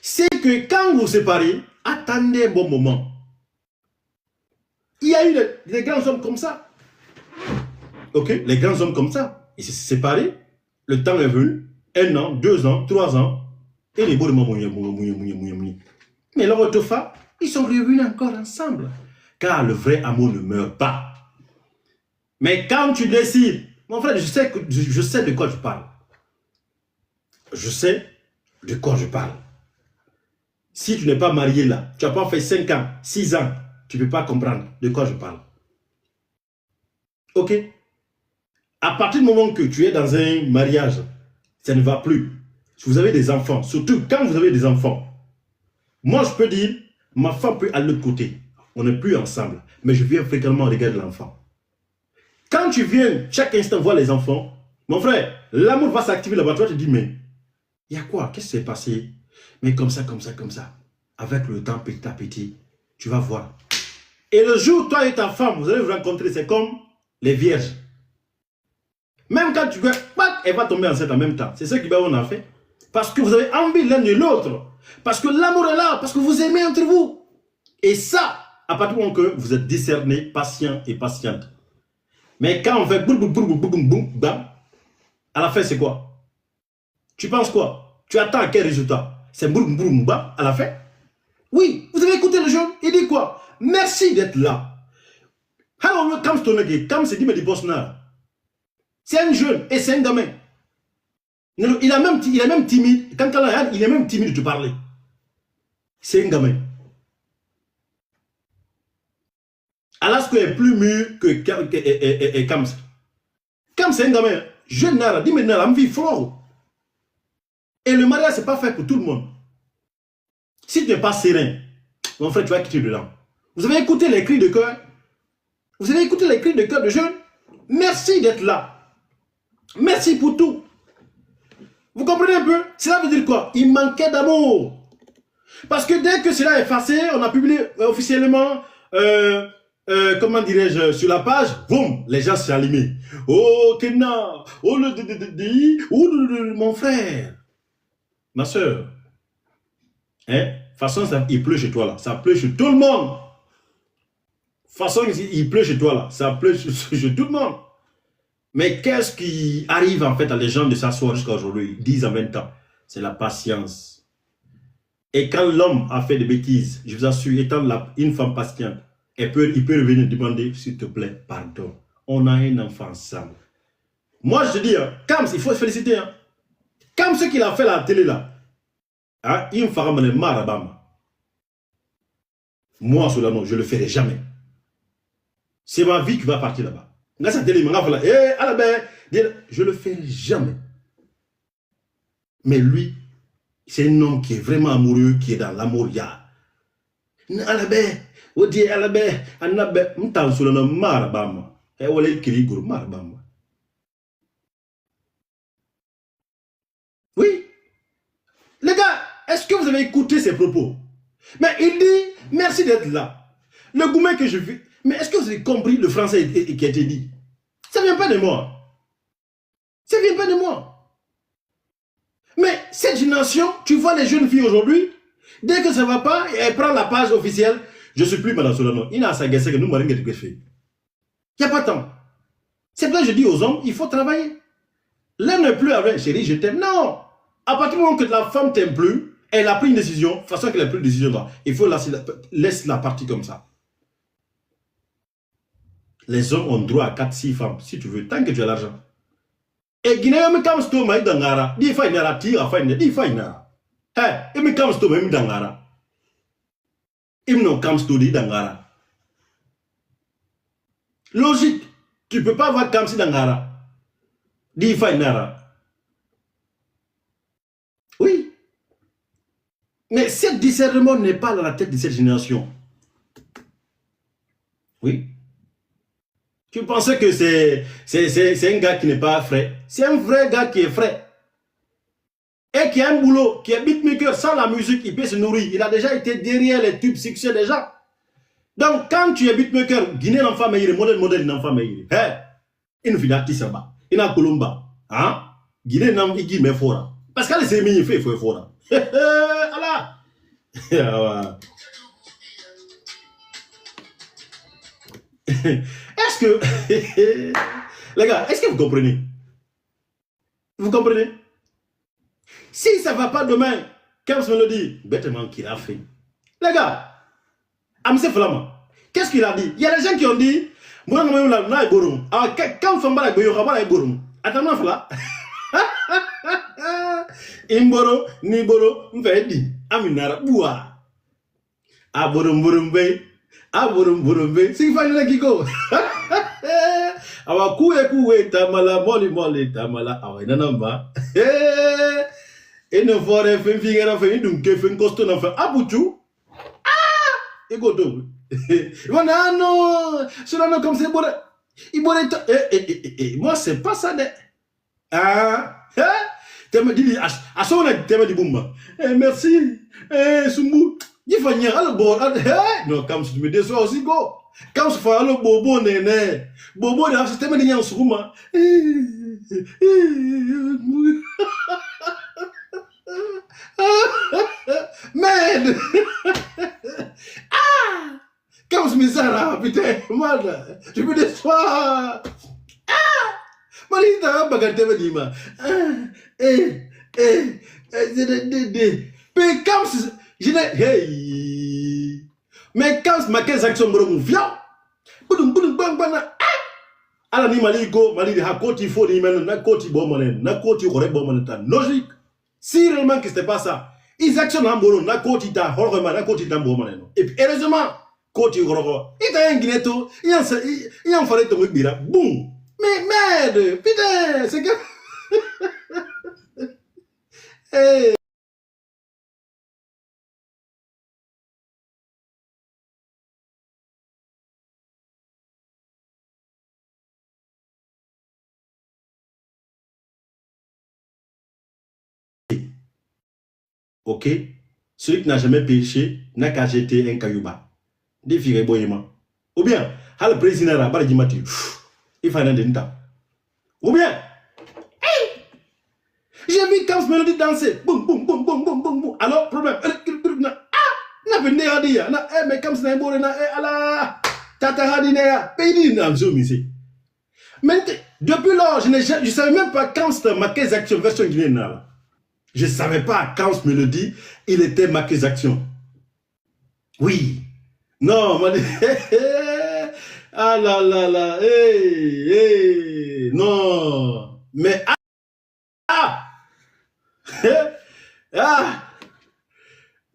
c'est que quand vous vous séparez, attendez un bon moment. Il y a eu des grands hommes comme ça. Ok, les grands hommes comme ça. Ils se sont séparés. Le temps est venu. 1 an, 2 ans, 3 ans. Et les beaux de mais leur autrefois, ils sont revenus encore ensemble. Car le vrai amour ne meurt pas. Mais quand tu décides, mon frère, je sais de quoi je parle. Je sais de quoi je parle. Si tu n'es pas marié là, tu n'as pas fait 5 ans, 6 ans, tu ne peux pas comprendre de quoi je parle. Ok? À partir du moment que tu es dans un mariage, ça ne va plus. Si vous avez des enfants, surtout quand vous avez des enfants, moi je peux dire, ma femme peut aller de l'autre côté. On n'est plus ensemble, mais je viens fréquemment regarder l'enfant. Quand tu viens chaque instant voir les enfants, mon frère, l'amour va s'activer là-bas. Tu vas te dire, mais il y a quoi? Qu'est-ce qui s'est passé? Mais comme ça, comme ça, comme ça. Avec le temps, petit à petit, tu vas voir. Et le jour où toi et ta femme, vous allez vous rencontrer, c'est comme les vierges. Même quand tu veux, elle va tomber enceinte en même temps. C'est ce qu'on a fait. Parce que vous avez envie l'un de l'autre. Parce que l'amour est là. Parce que vous aimez entre vous. Et ça, à partir du moment que vous êtes discerné, patient et patiente. Mais quand on fait boum, boum, boum, boum, boum, boum, bam, à la fin, c'est quoi? Tu penses quoi? Tu attends à quel résultat? C'est boum, boum, bam, à la fin? Oui, vous avez écouté le jeune. Il dit quoi? Merci d'être là. Alors, comme c'est dit, mais du boss là. C'est un jeune et c'est un gamin. Il est même timide. Quand il est même timide de te parler. C'est un gamin. Alaska est plus mûr que Kams. Kams c'est un gamin. Jeune Nara, dis maintenant, la vie fort. Et le mariage, c'est pas fait pour tout le monde. Si tu n'es pas serein, mon frère, tu vas quitter dedans. Vous avez écouté les cris de cœur? Vous avez écouté les cris de cœur de jeunes? Merci d'être là. Merci pour tout. Vous comprenez un peu? Cela veut dire quoi? Il manquait d'amour. Parce que dès que cela est effacé, on a publié officiellement, comment dirais-je, sur la page, boum, les gens sont allumés. Oh, Kena, oh, mon frère, ma soeur. Hein? De toute façon, il pleut chez toi là. Ça pleut chez tout le monde. De toute façon, il pleut chez toi là. Ça pleut chez tout le monde. Mais qu'est-ce qui arrive en fait à les gens de s'asseoir jusqu'à aujourd'hui, 10 à 20 ans? C'est la patience. Et quand l'homme a fait des bêtises, je vous assure, étant une femme patiente, il peut revenir demander, s'il te plaît, pardon. On a un enfant ensemble. Moi, je te dis, hein, Kams, il faut se féliciter. Hein. Comme ce qu'il a fait à la télé là, hein, il me fera me marabama. Moi, Solano, je ne le ferai jamais. C'est ma vie qui va partir là-bas. Je ne le ferai jamais. Mais lui, c'est un homme qui est vraiment amoureux, qui est dans l'amour. Oui. Les gars, est-ce que vous avez écouté ses propos? Mais il dit, merci d'être là. Le gourmet que je vis. Mais est-ce que vous avez compris le français qui a été dit? Ça ne vient pas de moi. Ça ne vient pas de moi. Mais cette génération, tu vois les jeunes filles aujourd'hui, dès que ça ne va pas, elle prend la page officielle. Je ne suis plus Madame Solano. Il n'a pas que nous m'avons fait. Il n'y a pas de temps. C'est pour ça que je dis aux hommes, il faut travailler. L'un ne plus avec chérie, je t'aime. Non. À partir du moment que la femme t'aime plus, elle a pris une décision, de toute façon qu'elle a pris une décision là, il faut laisser la partie comme ça. Les hommes ont droit à 4-6 femmes, si tu veux, tant que tu as l'argent. Et Guinée, me comme sto mai dangara, di fa inara ti a fa di fa inara. Eh, me comme sto mai dangara. Im no comme sto di dangara. Logique, tu peux pas avoir comme si dangara. Di fa inara. Oui. Mais ce discernement n'est pas dans la tête de cette génération. Oui. Tu pensais que c'est un gars qui n'est pas frais. C'est un vrai gars qui est frais. Et qui a un boulot, qui est beatmaker. Sans la musique, il peut se nourrir. Il a déjà été derrière les tubes succès déjà. Donc, quand tu es beatmaker, Guinée n'enfant meilleur, modèle n'enfant meilleur. Hé, il nous fait d'artisaba. Il a Colomba. Hein? Guinée n'enfant meilleur. Parce qu'elle s'est mis, il fait fort. Allah. Est-ce que... Les gars, est-ce que vous comprenez? Vous comprenez? Si ça ne va pas demain, Kams me le dit, bêtement qu'il a fait. Les gars, Amse Flama, qu'est-ce qu'il a dit? Il y a des gens qui ont dit, quand on fait attends, Fla. Imboro, Niboro, Mfedi, Aminara, Boua. Aborum Burumbe, Aborum Burumbe, c'est qu'il qui go. Awa koué, tamala, moli, tamala, awa, nanamba. Et ne forêt, fait figure, fait une fait une costume, fait abouchou. Et go donc. Voilà, non, cela non comme c'est bon. Il moi, c'est pas ça. Ah, tu me dis, à son avis, tu me dis, boum. Merci, Sumbu. Il faut venir à le bord. Non, comme si tu me déçois aussi, go. Quand je fais le bobo, néné. Bobo, là, c'est tellement bien en souma. Merde. Ah! Comme je me sers là, putain, moi, je me déçois. Ah! Malita, bagarre, me dit, ma. Mais comme je n'ai. Hey! Mais quand ma caisse action me vient, ala ni mali go mali de hakoti fo ni men na koti bo monen na koti khore bo monen ta logique si réellement que c'était pas ça ils actionnent en bolo na koti ta khore ma na koti ta bo monen et puis heureusement koti khore il t'a un guineto il en fallait te bira boum mais merde putain c'est que hey. Ok, celui qui n'a jamais péché n'a qu'à jeter un caillouba. Défiré boyement. Ou bien, le président là, il fallait un temps. Ou bien, hey, j'ai vu Kams Melody danser. Boum, boum, boum, boum, boum, boum, boum. Alors, problème. Ah, n'a pas de dire. Mais Kams n'a pas de dire. Allah, tata hadinea. Pays n'a pas ici. Maintenant, depuis lors, je ne savais même pas Kams marqué les actions version guinéenne. Je ne savais pas, quand je me le dit, il était m'accusation. Oui. Non, ah là là là, hey, non. Mais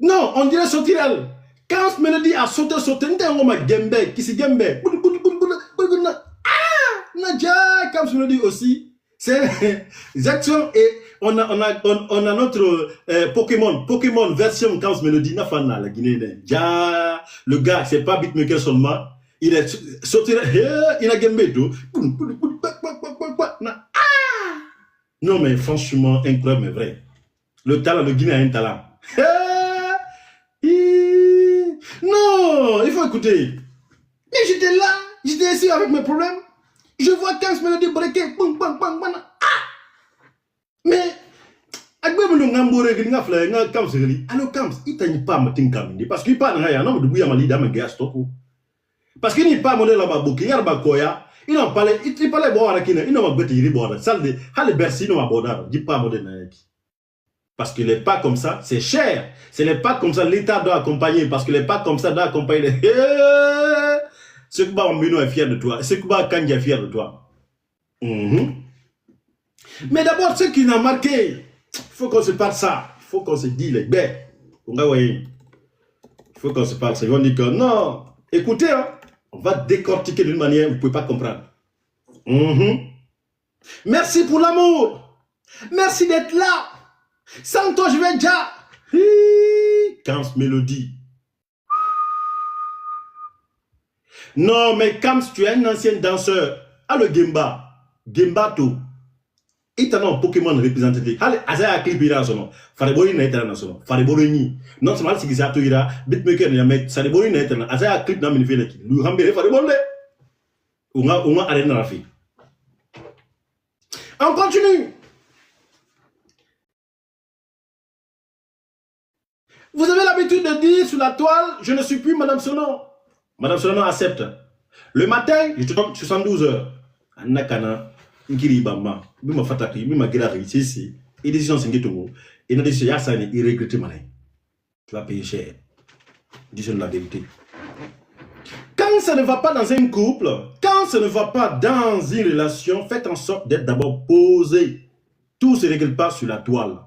non, on dirait sauterelle. Quand je me le dit à sauter, on m'a gembe, qui s'est gembe. Nadja, comme je me le dis aussi, c'est les actions et on a notre Pokémon version quand je me le dis, Nafana, la Guinée. Le gars, c'est pas beatmaker seulement, il est sauté, il a gambé tout. Non, mais franchement, incroyable, mais vrai. Le talent, le Guinée a un talent. Non, il faut écouter. Mais j'étais là, j'étais ici avec mes problèmes. Je vois 15 mélodies breaker. Mais, parce qu'il parle parce qu'il n'est pas modèle là-bas, il n'en parlait, il parlait bon à il n'en a bêté, il est ça le Bercy n'a pas dit pas modèle. Parce que les pas comme ça, c'est cher. C'est les pas comme ça, l'État doit accompagner. Parce que les pas comme ça doit accompagner. Ce que Mbino est fier de toi. Ce que Kanji est fier de toi. Mais d'abord, ce qui n'a marqué, il faut qu'on se parle ça. Il faut qu'on se dise les bêtes. Il faut qu'on se parle ça. Ils vont dire que non. Écoutez, hein, on va décortiquer d'une manière, vous ne pouvez pas comprendre. Merci pour l'amour. Merci d'être là. Sans toi, je vais déjà. Kams Melody. Non, mais Kams, tu es un ancien danseur. Ah, le Gemba. Gembato. Il t'a un Pokémon représentatif. Allez, Azaya clip ira son. Faribori n'a été là son. Faribori ni. Non seulement si ça ira, beatmaker n'a mais Faribori n'a été là. Azaya clip n'a mis fait. Nous rambere Faribori. On a arrêté la fille. On continue. Vous avez l'habitude de dire sur la toile, je ne suis plus Madame Sonon. Madame Sonon accepte. Le matin, je te donne 72 heures. Nakana, Nkiri Bamba, Bima Fataki, Bima Girari, c'est et décision c'est Ngetongo. Et la décision, Yassane, il regrette malin. Tu vas payer cher. Disons la vérité. Quand ça ne va pas dans un couple, quand ça ne va pas dans une relation, faites en sorte d'être d'abord posé. Tout ne se règle pas sur la toile.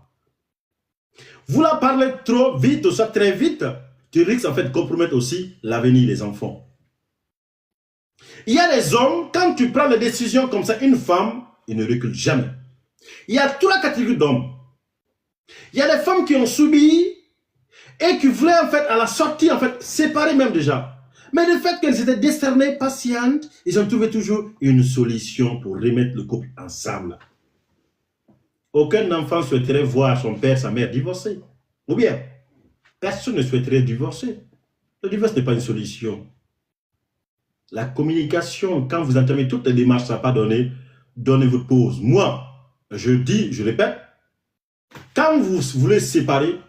Vous la parlez trop vite, ou ça très vite, tu risques en fait de compromettre aussi l'avenir des enfants. Il y a des hommes, quand tu prends les décisions comme ça, une femme, ils ne reculent jamais. Il y a toute la catégorie d'hommes. Il y a des femmes qui ont subi et qui voulaient en fait à la sortie en fait séparer même déjà. Mais le fait qu'elles étaient décernées, patientes, ils ont trouvé toujours une solution pour remettre le couple ensemble. Aucun enfant souhaiterait voir son père, sa mère divorcer. Ou bien, personne ne souhaiterait divorcer. Le divorce n'est pas une solution. La communication, quand vous entamez toutes les démarches, ça n'a pas donné, donnez votre pause. Moi, je dis, je répète, quand vous voulez se séparer,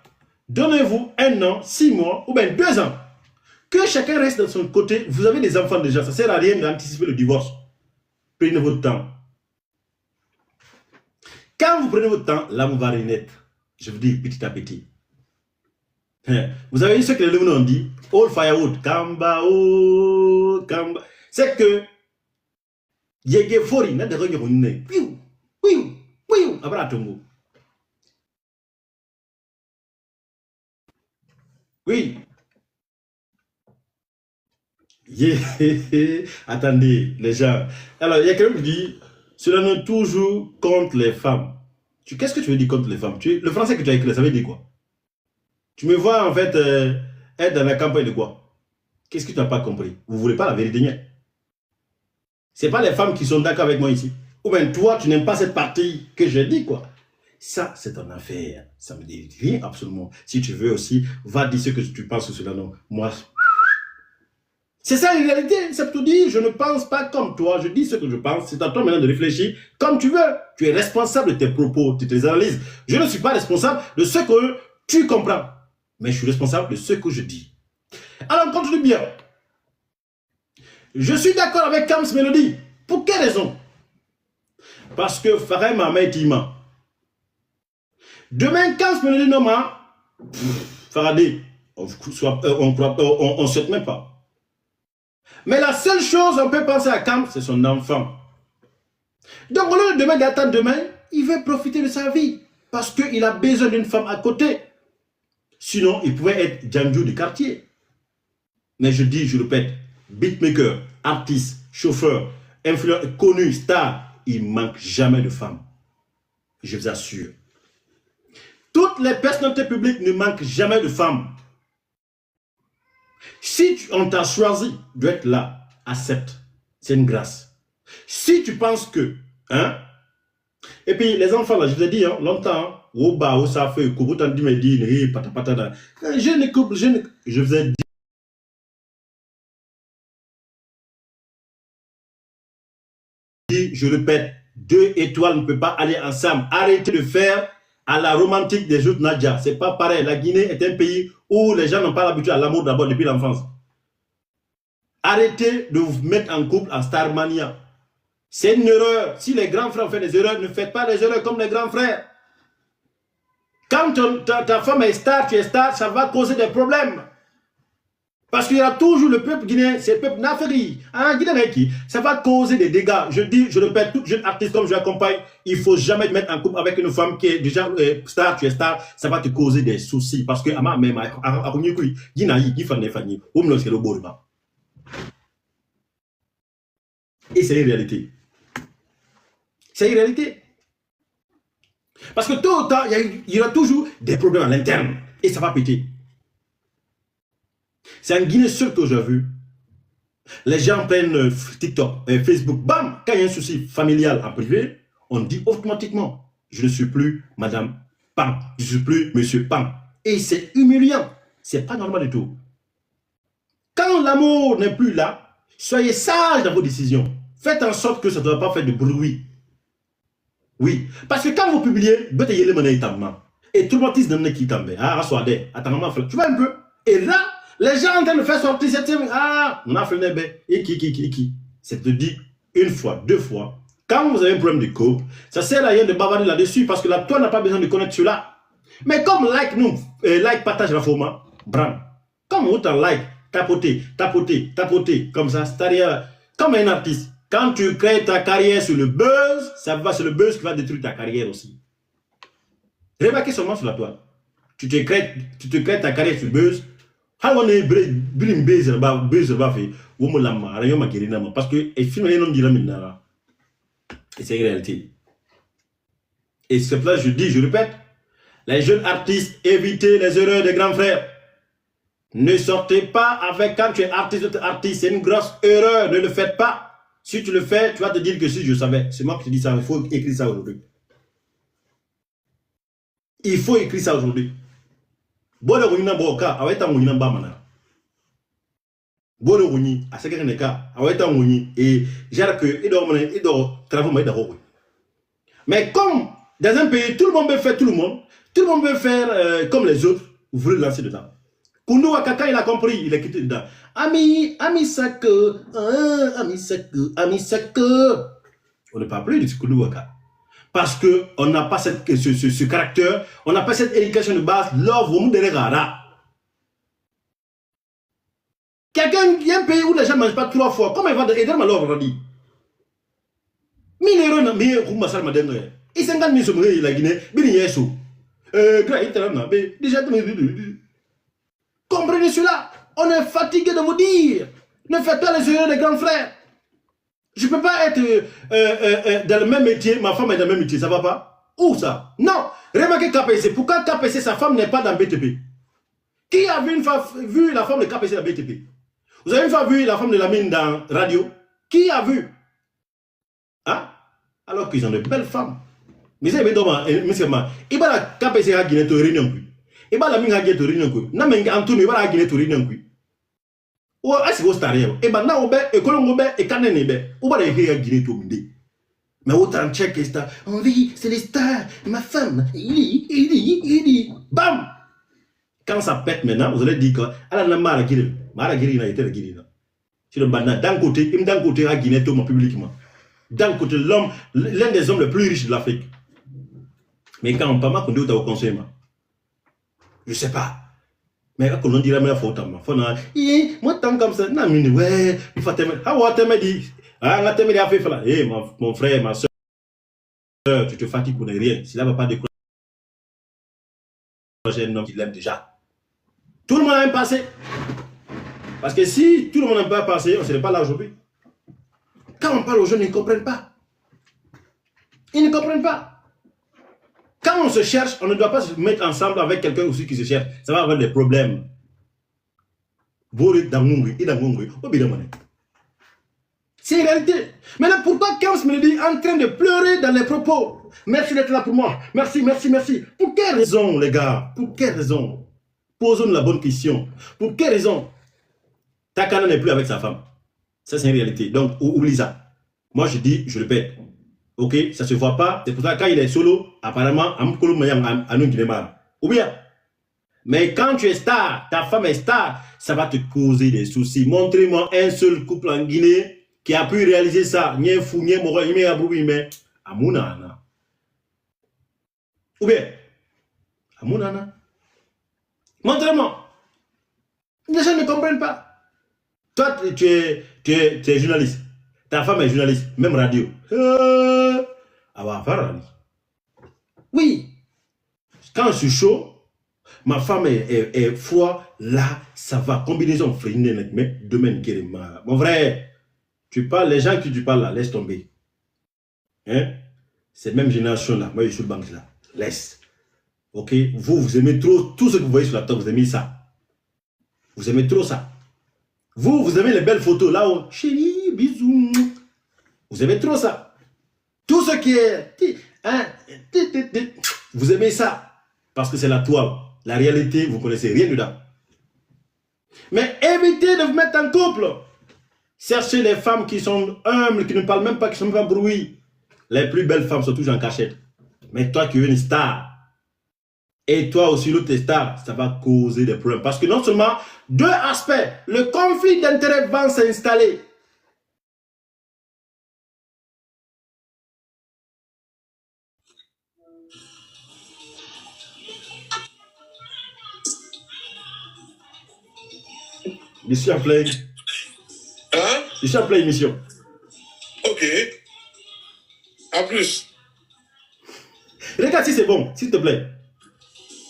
donnez-vous 1 an, 6 mois ou bien 2 ans. Que chacun reste de son côté. Vous avez des enfants déjà, ça ne sert à rien d'anticiper le divorce. Prenez votre temps. Quand vous prenez votre temps, l'amour va renaître. Je vous dis petit à petit. Vous avez vu ce que les Lémons ont dit? All firewood, Kamba, oh, Kamba. C'est que Yege Fori n'a de rien de piou, piou, piou, abratongo. Oui. Attendez, les gens. Alors, il y a quelqu'un qui dit, cela n'est toujours contre les femmes. Qu'est-ce que tu veux dire contre les femmes? Le français que tu as écrit, ça veut dire quoi? Tu me vois en fait être dans la campagne de quoi? Qu'est-ce que tu n'as pas compris? Vous ne voulez pas la vérité? Ce n'est pas les femmes qui sont d'accord avec moi ici. Ou bien toi, tu n'aimes pas cette partie que j'ai dit quoi? Ça, c'est ton affaire. Ça me dit rien absolument. Si tu veux aussi, va dire ce que tu penses sur cela. Non, moi... C'est ça la réalité, c'est tout dire, je ne pense pas comme toi, je dis ce que je pense, c'est à toi maintenant de réfléchir comme tu veux. Tu es responsable de tes propos, de tes analyses. Je ne suis pas responsable de ce que tu comprends, mais je suis responsable de ce que je dis. Alors, continue bien. Je suis d'accord avec Kams Melody. Pour quelle raison? Parce que Farem m'a Tima. Demain, Kams Melody Noma, Faraday, on ne souhaite même pas. Mais la seule chose on peut penser à Kams, c'est son enfant. Donc, au lieu de demain d'attendre demain, il veut profiter de sa vie. Parce qu'il a besoin d'une femme à côté. Sinon, il pouvait être Django du quartier. Mais je dis, je répète, beatmaker, artiste, chauffeur, influenceur, connu, star, il ne manque jamais de femmes. Je vous assure. Toutes les personnalités publiques ne manquent jamais de femmes. Si on t'a choisi d'être là, accepte. C'est une grâce. Si tu penses que, hein, et puis les enfants là, je vous ai dit, hein, longtemps, Oba, ça fait, je ne couple, je vous ai dit, je répète, 2 étoiles ne peuvent pas aller ensemble. Arrêtez de faire à la romantique des autres Nadia. C'est pas pareil. La Guinée est un pays où les gens n'ont pas l'habitude à l'amour d'abord depuis l'enfance. Arrêtez de vous mettre en couple en Starmania. C'est une erreur. Si les grands frères font des erreurs, ne faites pas des erreurs comme les grands frères. Quand ta femme est star, tu es star, ça va causer des problèmes. Parce qu'il y a toujours le peuple guinéen, c'est le peuple nafri. Ça va causer des dégâts. Je dis, je répète, toute jeune artiste comme je l'accompagne, il ne faut jamais te mettre en couple avec une femme qui est déjà star, tu es star, ça va te causer des soucis. Parce que, et c'est une réalité. C'est une réalité. Parce que tôt ou tard, il y aura toujours des problèmes à l'interne. Et ça va péter. C'est en Guinée seul que j'ai vu. Les gens prennent TikTok, Facebook, bam, quand il y a un souci familial en privé, on dit automatiquement, je ne suis plus Madame Pam, je ne suis plus Monsieur Pam. Et c'est humiliant. C'est pas normal du tout. Quand l'amour n'est plus là, soyez sage dans vos décisions. Faites en sorte que ça ne doit pas faire de bruit. Oui, parce que quand vous publiez, Et tout le monde dit que qui tombe. Ah, attends, tu vois un peu. Et là, les gens sont en train de faire sortir cette. Ah, on a fait le nébé. Et qui. C'est te dit une fois, deux fois. Quand vous avez un problème de couple, ça sert à rien de bavarder là-dessus parce que là, toi, n'a pas besoin de connaître cela. Mais comme like nous, like partage la format, bram. Comme autant like, tapoter, comme ça, c'est-à-dire, comme un artiste. Quand tu crées ta carrière sur le buzz, ça va sur le buzz qui va détruire ta carrière aussi. Remarquez seulement sur la toile. Tu te crées ta carrière sur buzz. Parce que c'est une réalité. Et c'est pour ça que je répète, les jeunes artistes, évitez les erreurs des grands frères. Ne sortez pas avec, quand tu es artiste, c'est une grosse erreur, ne le faites pas. Si tu le fais, tu vas te dire que si je savais, c'est moi qui te dis ça, il faut écrire ça aujourd'hui. Il faut écrire ça aujourd'hui. Bolo Runi Boka, Aweta Runi Bamana. Bolo Runi, à ce cas, Aweta Runi, et j'ai que, il doit travailler d'abord. Mais comme dans un pays, tout le monde veut faire tout le monde veut faire comme les autres, vous voulez lancer dedans. Koundou Wakaka, il a compris, il est quitté dedans. Ami Sake. On ne parle plus de Koundou Wakaka. Parce qu'on n'a pas ce caractère, on n'a pas cette éducation de base, love, vous me quelqu'un qui a un pays où les gens ne mangent pas 3 fois, comment il va aider ma love, on dit 1000 euros, mais Roumassal m'a donné. Et 50 000 sommeils, il a Guinée, Bini Yesu. Déjà, comprenez cela. On est fatigué de vous dire. Ne faites pas les erreurs des grands frères. Je ne peux pas être dans le même métier, ma femme est dans le même métier, ça ne va pas? Où ça? Non. Remarquez KPC. Pourquoi KPC, sa femme n'est pas dans BTP? Qui a vu la femme de KPC dans BTP? Vous avez une fois vu la femme de la mine dans radio? Qui a vu? Hein? Alors qu'ils ont de belles femmes. Mais c'est bien, il va la KPC à Guinée, tu réunion. Il va la mine à Guinée, tu réunion. Non, mais Antonio, il va la Guinée, tu réunion. Ou est-ce que vous starez? Et ben, là, et Colombo, et Canenebe, ou va la Guinée, tu me dis. Mais autant check et star. On dit, c'est les stars. Ma femme, il dit. Bam! Quand ça pète maintenant, vous allez dire qu'elle a marre à Guinée. Marre à Guinée, il a été à Guinée. C'est le banal. D'un côté, il me d'un côté à Guinée, tout le monde publiquement. D'un côté, l'homme, l'un des hommes les plus riches de l'Afrique. Mais quand on parle, on dit au conseil, je ne sais pas. Mais quand on dit la meilleure faute, moi, tant comme ça, non, mais ouais, il faut t'aimer. Ah, ouais, t'aimer dit. Ah, on a t'aimer à faire là. Eh, mon frère, ma soeur, tu te fatigues pour ne rien. Si là, va pas décourager un homme qui l'aime déjà. Tout le monde a un passé. Parce que si tout le monde n'a pas passé, on ne serait pas là aujourd'hui. Quand on parle aux jeunes, ils ne comprennent pas. Ils ne comprennent pas. Quand on se cherche, on ne doit pas se mettre ensemble avec quelqu'un aussi qui se cherche. Ça va avoir des problèmes. C'est une réalité. Maintenant, pourquoi Kams me dit en train de pleurer dans les propos? Merci d'être là pour moi. Merci. Pour quelle raison, les gars? Pour quelle raison? Posons la bonne question. Pour quelle raison? Takana n'est plus avec sa femme. Ça, c'est une réalité. Donc, oublie ça. Moi, je dis, je répète. Ok, ça ne se voit pas. C'est pour ça que quand il est solo, apparemment, ou bien. Mais quand tu es star, ta femme est star, ça va te causer des soucis. Montrez-moi un seul couple en Guinée qui a pu réaliser ça. Ou bien, Amounana. Montrez-moi. Les gens ne comprennent pas. Toi, tu es journaliste. Ta femme est journaliste, même radio. Oui. Quand je suis chaud, ma femme est froide, là, ça va. Combinaison freinée, mais demain, mon vrai, tu parles, les gens que tu parles là, laisse tomber. Hein? Cette même génération-là, moi je suis le banque là, laisse. Ok? Vous aimez trop, tout ce que vous voyez sur la table, vous aimez ça. Vous aimez trop ça. Vous aimez les belles photos là où, chérie, bisous. Vous aimez trop ça. Tout ce qui est, hein, vous aimez ça. Parce que c'est la toile. La réalité, vous ne connaissez rien dedans. Mais évitez de vous mettre en couple. Cherchez les femmes qui sont humbles, qui ne parlent même pas, qui ne sont pas bruit. Les plus belles femmes sont toujours en cachette. Mais toi qui es une star, et toi aussi l'autre star, ça va causer des problèmes. Parce que non seulement, deux aspects, le conflit d'intérêts va s'installer. Je suis en pleine. Hein? Je suis en pleine émission. Ok. À plus. Regarde si c'est bon, s'il te plaît.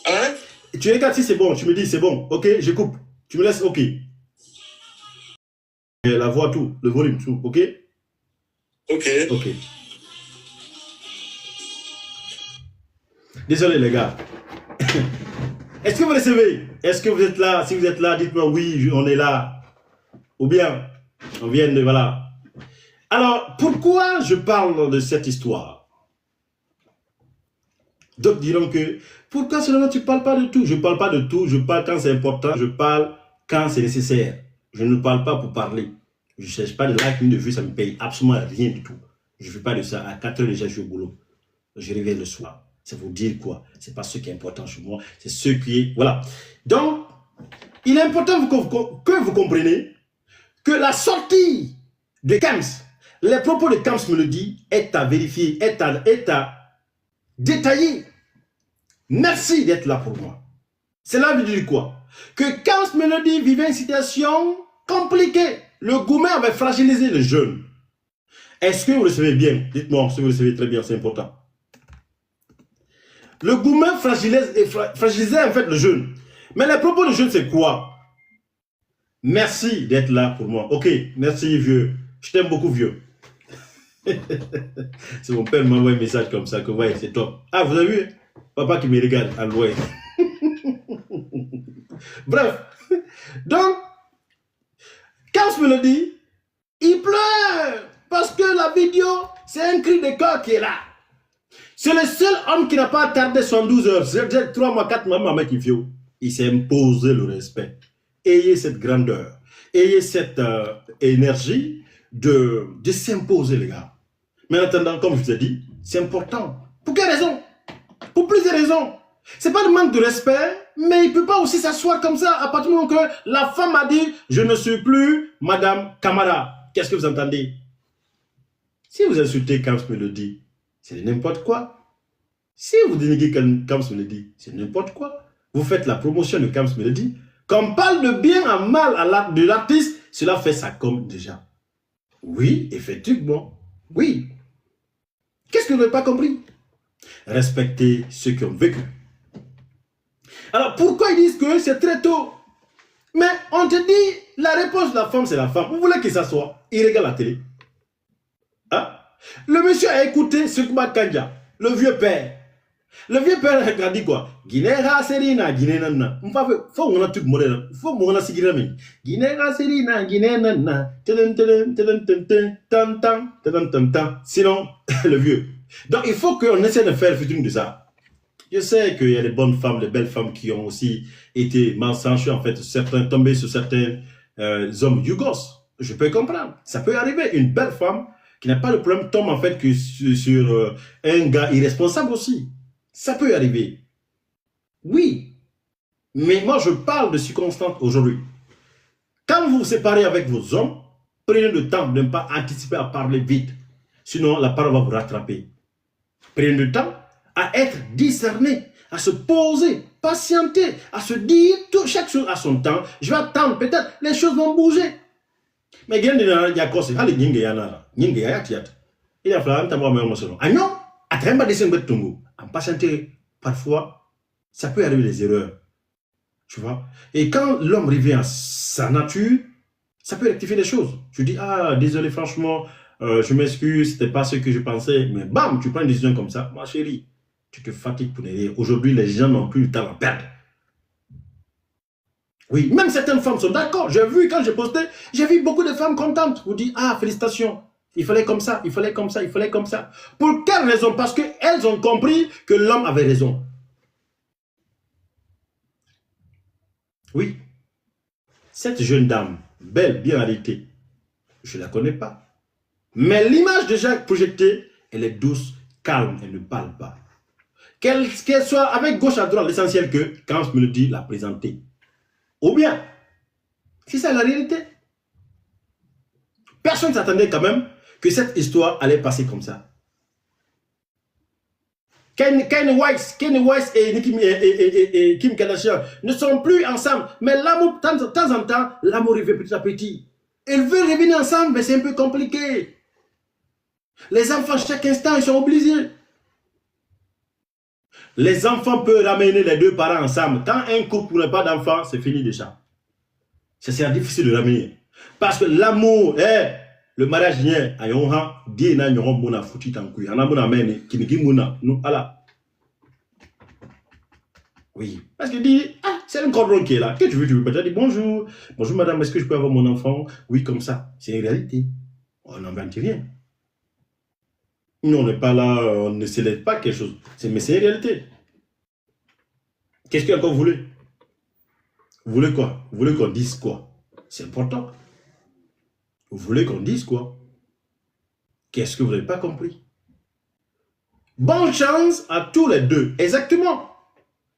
Hein? Tu regardes si c'est bon, tu me dis c'est bon. Ok, je coupe. Tu me laisses ok. La voix, tout, le volume, tout, ok? Ok. Ok. Désolé les gars. Est-ce que vous recevez? Est-ce que vous êtes là? Si vous êtes là, dites-moi oui, on est là. Ou bien, on vient de... Voilà. Alors, pourquoi je parle de cette histoire? D'autres diront que, pourquoi seulement tu ne parles pas de tout? Je ne parle pas de tout, je parle quand c'est important, je parle quand c'est nécessaire. Je ne parle pas pour parler. Je ne cherche pas de like ni de vue, ça ne me paye absolument rien du tout. Je ne fais pas de ça. À 4 heures déjà, je suis au boulot. Je reviens le soir. C'est pour dire quoi? C'est pas ce qui est important chez moi, c'est ce qui est... Voilà. Donc, il est important que vous compreniez que la sortie de Kams, les propos de Kams me le dit, est à vérifier, est à détailler. Merci d'être là pour moi. Cela veut dire quoi? Que Kams me le dit vivait une situation compliquée. Le gouvernement avait fragilisé les jeunes. Est-ce que vous le savez bien? Dites-moi si vous le savez très bien, c'est important. Le gouvernement fragilisait en fait le jeune. Mais les propos du jeune, c'est quoi? Merci d'être là pour moi. Ok, merci vieux. Je t'aime beaucoup vieux. C'est mon père qui m'a envoyé un message comme ça, que ouais, c'est top. Ah, vous avez vu? Papa qui me regarde à loin. Bref. Donc, quand me le dit, il pleure. Parce que la vidéo, c'est un cri de cœur qui est là. C'est le seul homme qui n'a pas tardé 72 heures. C'est 3 mois, 4 mois, maman qui vient. Il s'est imposé le respect. Ayez cette grandeur. Ayez cette énergie de s'imposer, les gars. Mais en attendant, comme je vous ai dit, c'est important. Pour quelle raison? Pour plusieurs raisons. C'est pas le manque de respect, mais il ne peut pas aussi s'asseoir comme ça à partir du moment que la femme a dit « Je ne suis plus Madame Camara ». Qu'est-ce que vous entendez? Si vous insultez Kams me le dit, c'est n'importe quoi. Si vous dénigrez Kams me le dit, c'est n'importe quoi. Vous faites la promotion de Kams me le dit. Quand on parle de bien en mal de l'artiste, cela fait sa com déjà. Oui, effectivement. Oui. Qu'est-ce que vous n'avez pas compris? Respecter ceux qui ont vécu. Alors, pourquoi ils disent que c'est très tôt? Mais on te dit, la réponse de la femme, c'est la femme. Vous voulez qu'il s'assoie? Il regarde la télé. Hein? Le monsieur a écouté Sekouba Kandja, le vieux père. Le vieux père a dit quoi? Guinera Serina, Guinénana. Faut qu'on a tout modèle. Faut qu'on a signé la main. Guinera Serina, Guinénana. Sinon, le vieux. Donc, il faut qu'on essaie de faire le futur de ça. Je sais qu'il y a des bonnes femmes, des belles femmes qui ont aussi été mensongères, en fait, certains tombés sur certains hommes yougos. Je peux comprendre. Ça peut arriver. Une belle femme qui n'a pas de problème tombe en fait que sur un gars irresponsable aussi. Ça peut arriver. Oui. Mais moi, je parle de circonstances aujourd'hui. Quand vous vous séparez avec vos hommes, prenez le temps de ne pas anticiper à parler vite. Sinon, la parole va vous rattraper. Prenez le temps à être discerné, à se poser, patienter, à se dire tout, chaque chose à son temps. Je vais attendre, peut-être les choses vont bouger. Mais il y a quoi? Il a fallu ah non, attends, en patienter, parfois, ça peut arriver des erreurs. Tu vois? Et quand l'homme revient à sa nature, ça peut rectifier les choses. Tu dis, ah, désolé, franchement, je m'excuse, c'était pas ce que je pensais. Mais bam, tu prends une décision comme ça. Ma chérie, tu te fatigues pour ne rien. Aujourd'hui, les gens n'ont plus le temps à perdre. Oui, même certaines femmes sont d'accord. J'ai vu, quand j'ai posté, j'ai vu beaucoup de femmes contentes. Vous dites, ah, félicitations. Il fallait comme ça, il fallait comme ça, il fallait comme ça. Pour quelle raison? Parce qu'elles ont compris que l'homme avait raison. Oui. Cette jeune dame, belle, bien arrêtée, je ne la connais pas. Mais l'image déjà projetée, elle est douce, calme, elle ne parle pas. Qu'elle soit avec gauche à droite, l'essentiel que quand me le dit, la présenter. Ou bien, c'est ça la réalité. Personne ne s'attendait quand même que cette histoire allait passer comme ça. Kanye West et Kim Kardashian ne sont plus ensemble. Mais l'amour, de temps en temps, l'amour revient petit à petit. Ils veulent revenir ensemble, mais c'est un peu compliqué. Les enfants, chaque instant, ils sont obligés. Les enfants peuvent ramener les deux parents ensemble. Quand un couple n'a pas d'enfants, c'est fini déjà. C'est difficile de ramener. Parce que l'amour, le mariage vient à Yonhan, Dieu n'a pas de foutu en couille. On a mon amène qui nous ala. Oui. Parce que dit, c'est un cordon qui est là. Que tu veux peut-être dire bonjour. Bonjour madame, est-ce que je peux avoir mon enfant? Oui, comme ça. C'est une réalité. On n'invente rien. Nous, on n'est pas là, on ne célèbre pas quelque chose. Mais c'est une réalité. Qu'est-ce que vous voulez? Vous voulez quoi? Vous voulez qu'on dise quoi? C'est important. Vous voulez qu'on dise quoi? Qu'est-ce que vous n'avez pas compris? Bonne chance à tous les deux. Exactement.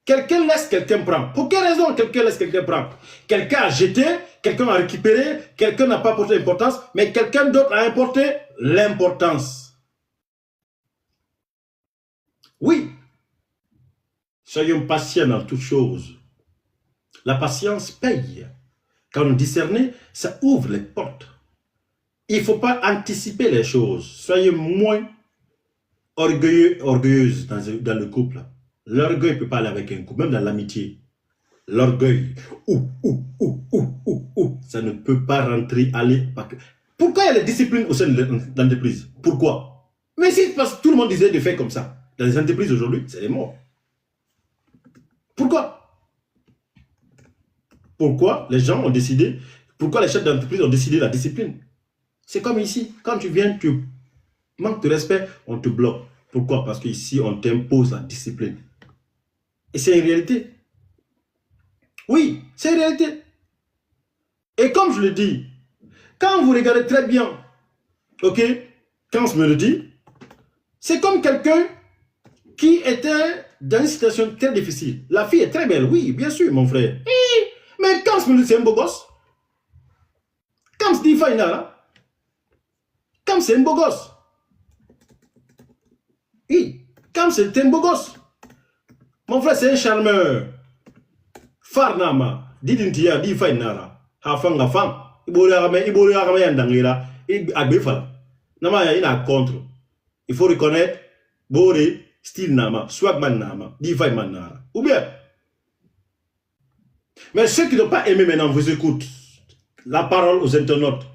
Quelqu'un laisse, quelqu'un prend. Pour quelle raison quelqu'un laisse, quelqu'un prend? Quelqu'un a jeté, quelqu'un a récupéré, quelqu'un n'a pas apporté l'importance, mais quelqu'un d'autre a apporté l'importance. Oui. Soyons patients dans toutes choses. La patience paye. Quand on discerne, ça ouvre les portes. Il ne faut pas anticiper les choses. Soyez moins orgueilleux, orgueilleuse dans le couple. L'orgueil ne peut pas aller avec un couple, même dans l'amitié. L'orgueil, ça ne peut pas rentrer, aller. Pourquoi il y a les disciplines au sein de l'entreprise? Pourquoi? Mais si parce que tout le monde disait de faire comme ça. Dans les entreprises aujourd'hui, c'est les morts. Pourquoi? Pourquoi les gens ont décidé, pourquoi les chefs d'entreprise ont décidé la discipline? C'est comme ici, quand tu viens, tu manques de respect, on te bloque. Pourquoi? Parce qu'ici, on t'impose la discipline. Et c'est une réalité. Oui, c'est une réalité. Et comme je le dis, quand vous regardez très bien, ok, quand on me le dit, c'est comme quelqu'un qui était dans une situation très difficile. La fille est très belle, oui, bien sûr, mon frère. Mais quand on me dit c'est un beau gosse, quand on se dit Faïna, quand c'est un beau gosse, oui, quand c'est un beau gosse, mon frère c'est un charmeur. Farnama, Didintia, Di Fainara, Hafanga Fang, Iboria Yandangira, Abifala. Nama il a contre. Il faut reconnaître Boré, style Nama, Swagman Nama, Di Fainara. Ou bien. Mais ceux qui n'ont pas aimé maintenant vous écoutent. La parole aux internautes.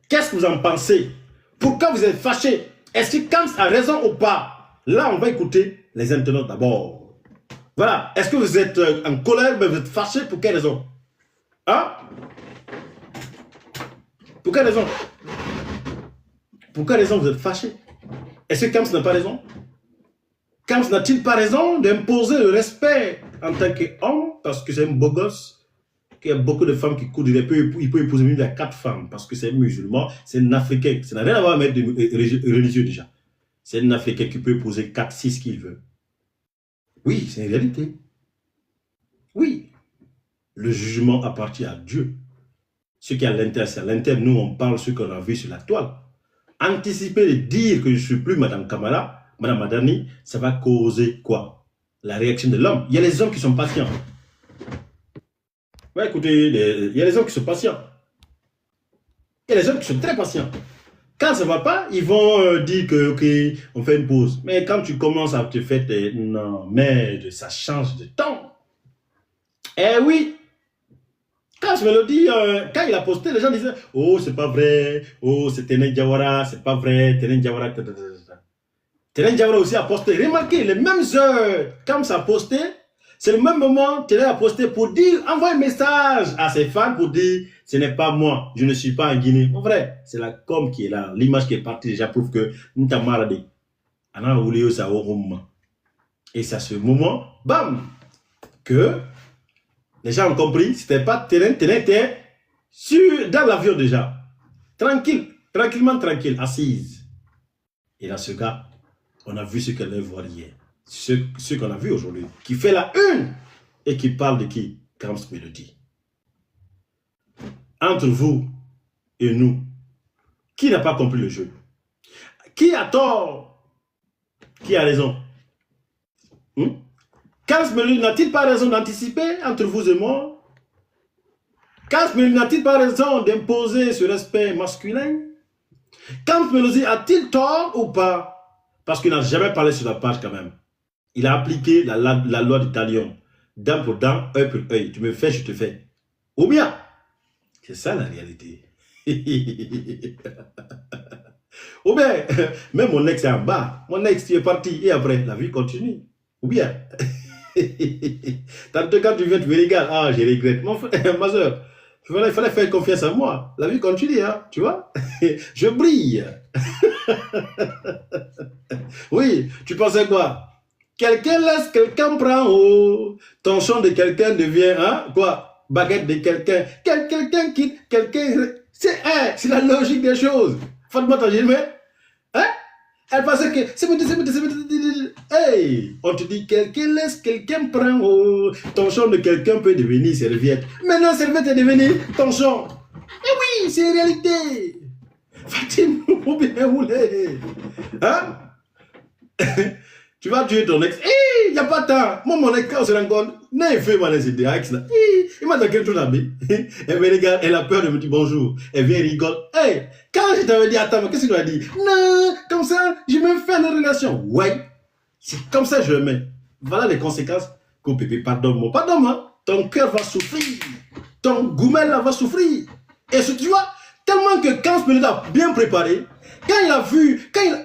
Qu'est-ce que vous en pensez? Pourquoi vous êtes fâchés? Est-ce que Kams a raison ou pas? Là, on va écouter les internautes d'abord. Voilà. Est-ce que vous êtes en colère, mais vous êtes fâché pour quelle raison? Hein? Pour quelle raison? Pour quelle raison vous êtes fâché? Est-ce que Kams n'a pas raison? Kams n'a-t-il pas raison d'imposer le respect en tant qu'homme parce que c'est un beau gosse? Qu'il y a beaucoup de femmes qui courent, il peut épouser même à 4 femmes parce que c'est un musulman, c'est un Africain. Ça n'a rien à voir avec religieux déjà. C'est un Africain qui peut épouser 4, 6 qu'il veut. Oui, c'est une réalité. Oui. Le jugement appartient à Dieu. Ce qui est à l'intérieur, c'est à l'intérieur. Nous, on parle ce qu'on a vu sur la toile. Anticiper et dire que je ne suis plus Madame Kamala, Madame Madani, ça va causer quoi? La réaction de l'homme. Il y a les hommes qui sont patients. Ouais, écoutez, il y a les hommes qui sont patients. Il y a les hommes qui sont très patients. Quand ça ne va pas, ils vont dire que, ok, on fait une pause. Mais quand tu commences à te faire, non, merde, ça change de temps. Eh oui. Quand je me le dis, quand il a posté, les gens disaient, oh, c'est pas vrai. Oh, c'est Tenen Diawara, c'est pas vrai. Tenen Diawara, Tenen Diawara aussi a posté. Remarquez, les mêmes heures, quand ça a posté, c'est le même moment qu'il a posté pour dire, envoie un message à ses fans pour dire, ce n'est pas moi, je ne suis pas en Guinée. Mon frère, c'est la com qui est là, l'image qui est partie déjà prouve que nous t'avons maladé. Et c'est à ce moment, bam, que les gens ont compris, c'était pas Tenen était dans l'avion déjà. Tranquille, tranquille, assise. Et dans ce cas, on a vu ce qu'elle veut voir hier. ce qu'on a vu aujourd'hui, qui fait la une et qui parle de qui? Camps Melody. Entre vous et nous, qui n'a pas compris le jeu? Qui a tort? Qui a raison? Camps Melody n'a-t-il pas raison d'anticiper entre vous et moi? Camps Melody n'a-t-il pas raison d'imposer ce respect masculin? Camps Melody a-t-il tort ou pas? Parce qu'il n'a jamais parlé sur la page quand même. Il a appliqué la loi du talion. Dent pour dent, œil pour œil. Tu me fais, je te fais. Ou bien, c'est ça la réalité. Ou bien, même mon ex est en bas. Mon ex, tu es parti. Et après, la vie continue. Ou bien, tantôt quand tu viens, tu me regardes. Ah, je regrette. Mon frère, ma soeur, il fallait faire confiance à moi. La vie continue, hein, tu vois. Je brille. Oui, tu pensais quoi? Quelqu'un laisse, quelqu'un prend. Oh, ton champ de quelqu'un devient, hein, quoi? Baguette de quelqu'un. Quelqu'un quitte, quelqu'un. C'est la logique des choses. Fatma Tangirme, hein? Elle pensait que c'est. Hey, on te dit quelqu'un laisse, quelqu'un prend. Oh, ton champ de quelqu'un peut devenir serviette. Maintenant, serviette est devenue ton champ. Eh oui, c'est une réalité. Fatim, ou bien roulé. Hein? Tu vas tuer ton ex. Il n'y a pas de temps. Moi, mon ex, quand on se rencontre, il fait mon ex. Il m'a dit quelque chose à lui. Elle me regarde, elle a peur de me dire bonjour. Elle vient rigole. Hey, quand je t'avais dit, attends, qu'est-ce que tu as dit? Non, comme ça, je me fais une relation. Ouais, c'est comme ça que je mets. Voilà les conséquences. Que Pépé, pardonne-moi. Pardonne-moi. Ton cœur va souffrir. Ton goumel là va souffrir. Et ce, tu vois, tellement que quand ce a bien préparé, quand il a vu, quand il a.